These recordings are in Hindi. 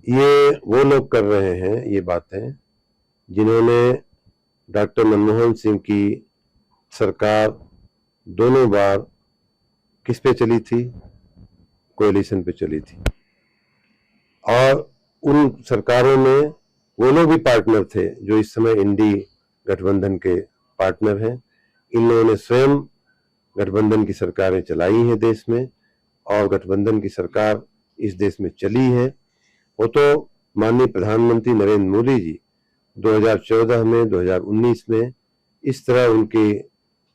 ये वो लोग कर रहे हैं ये बातें जिन्होंने डॉक्टर मनमोहन सिंह की सरकार दोनों बार किस पे चली थी? कोएलिशन पे चली थी। और उन सरकारों में वो लोग भी पार्टनर थे जो इस समय इंडी गठबंधन के पार्टनर हैं। इन लोगों ने स्वयं गठबंधन की सरकारें चलाई हैं देश में, और गठबंधन की सरकार इस देश में चली है। वो तो माननीय प्रधानमंत्री नरेंद्र मोदी जी 2014 में, 2019 में इस तरह उनकी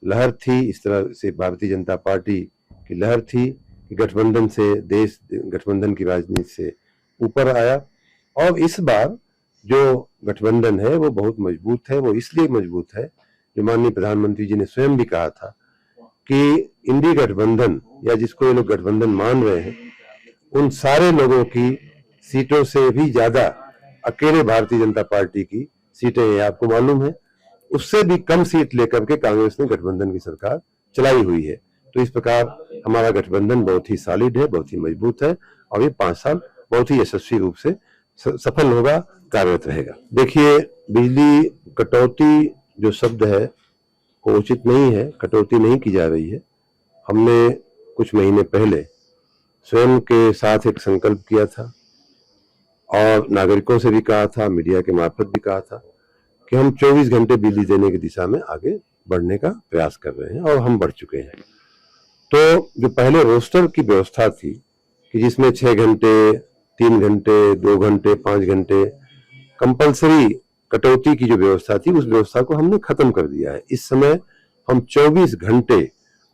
लहर थी, इस तरह से भारतीय जनता पार्टी की लहर थी कि गठबंधन से देश, गठबंधन की राजनीति से ऊपर आया। और इस बार जो गठबंधन है वो बहुत मजबूत है। वो इसलिए मजबूत है जो माननीय प्रधानमंत्री जी ने स्वयं भी कहा था कि इंडी गठबंधन, या जिसको ये लोग गठबंधन मान रहे हैं, उन सारे लोगों की सीटों से भी ज्यादा अकेले भारतीय जनता पार्टी की सीटें, ये आपको मालूम है, उससे भी कम सीट लेकर के कांग्रेस ने गठबंधन की सरकार चलाई हुई है। तो इस प्रकार हमारा गठबंधन बहुत ही सॉलिड है, बहुत ही मजबूत है, और ये 5 साल बहुत ही यशस्वी रूप से सफल होगा, कार्यरत रहेगा। देखिए, बिजली कटौती जो शब्द है वो उचित नहीं है, कटौती नहीं की जा रही है। हमने कुछ महीने पहले स्वयं के साथ एक संकल्प किया था और नागरिकों से भी कहा था, मीडिया के मार्फत भी कहा था कि हम 24 घंटे बिजली देने की दिशा में आगे बढ़ने का प्रयास कर रहे हैं, और हम बढ़ चुके हैं। तो जो पहले रोस्टर की व्यवस्था थी कि जिसमें 6 घंटे, 3 घंटे, 2 घंटे, 5 घंटे कंपलसरी कटौती की जो व्यवस्था थी, उस व्यवस्था को हमने खत्म कर दिया है। इस समय हम 24 घंटे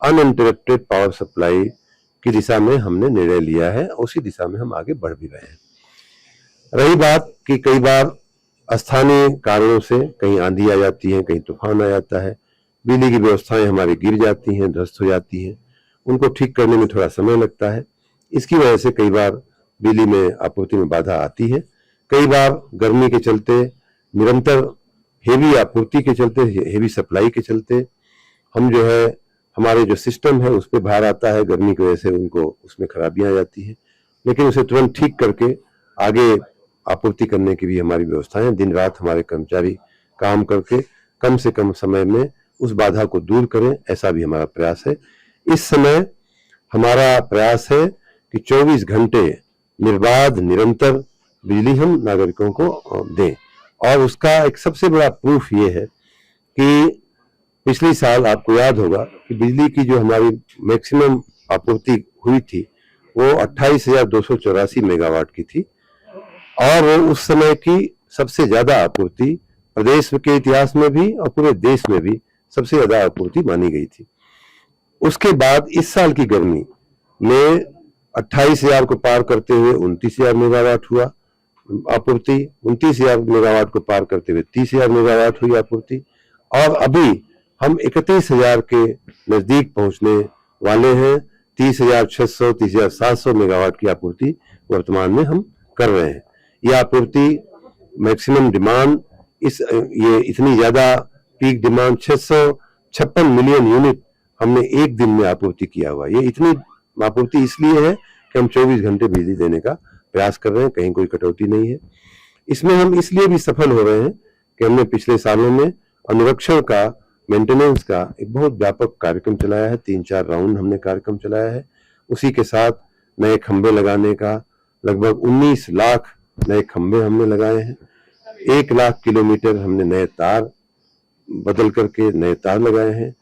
अनइंटरप्टेड पावर सप्लाई की दिशा में हमने निर्णय लिया है, उसी दिशा में हम आगे बढ़ भी रहे हैं। रही बात कि कई बार स्थानीय कारणों से कहीं आंधी आ जाती है, कहीं तूफान आ जाता है, बिजली की व्यवस्थाएं हमारी गिर जाती हैं, ध्वस्त हो जाती हैं, उनको ठीक करने में थोड़ा समय लगता है। इसकी वजह से कई बार बिजली में आपूर्ति में बाधा आती है। कई बार गर्मी के चलते, निरंतर हेवी आपूर्ति के चलते, हेवी सप्लाई के चलते हम जो है, हमारे जो सिस्टम है उस पर भार आता है, गर्मी की वजह से उनको उसमें खराबियां आ जाती है, लेकिन उसे तुरंत ठीक करके आगे आपूर्ति करने की भी हमारी व्यवस्थाएं, दिन रात हमारे कर्मचारी काम करके कम से कम समय में उस बाधा को दूर करें, ऐसा भी हमारा प्रयास है। इस समय हमारा प्रयास है कि 24 घंटे निर्बाध निरंतर बिजली हम नागरिकों को दें। और उसका एक सबसे बड़ा प्रूफ ये है कि पिछले साल आपको याद होगा कि बिजली की जो हमारी मैक्सिमम आपूर्ति हुई थी वो 28,284 मेगावाट की थी, और वो उस समय की सबसे ज्यादा आपूर्ति प्रदेश के इतिहास में भी और पूरे देश में भी सबसे ज्यादा आपूर्ति मानी गई थी। उसके बाद इस साल की गर्मी में 28,000 को पार करते हुए 29,000 मेगावाट हुआ आपूर्ति, 29,000 मेगावाट को पार करते हुए 30,000 मेगावाट हुई आपूर्ति, और अभी हम 31,000 के नजदीक पहुंचने वाले हैं। 30,600, 30,700 मेगावाट की आपूर्ति वर्तमान में हम कर रहे हैं। यह आपूर्ति मैक्सिमम डिमांड, ये इतनी ज्यादा पीक डिमांड 656 मिलियन यूनिट हमने एक दिन में आपूर्ति किया हुआ। ये इतनी आपूर्ति इसलिए है कि हम 24 घंटे बिजली देने का प्रयास कर रहे हैं, कहीं कोई कटौती नहीं है। इसमें हम इसलिए भी सफल हो रहे हैं कि हमने पिछले सालों में अनुरक्षण का, मेंटेनेंस का एक बहुत व्यापक कार्यक्रम चलाया है। 3-4 राउंड हमने कार्यक्रम चलाया है। उसी के साथ नए खंभे लगाने का, लगभग 19 लाख नए खंभे हमने लगाए हैं। 1 लाख किलोमीटर हमने नए तार बदल करके नए तार लगाए हैं।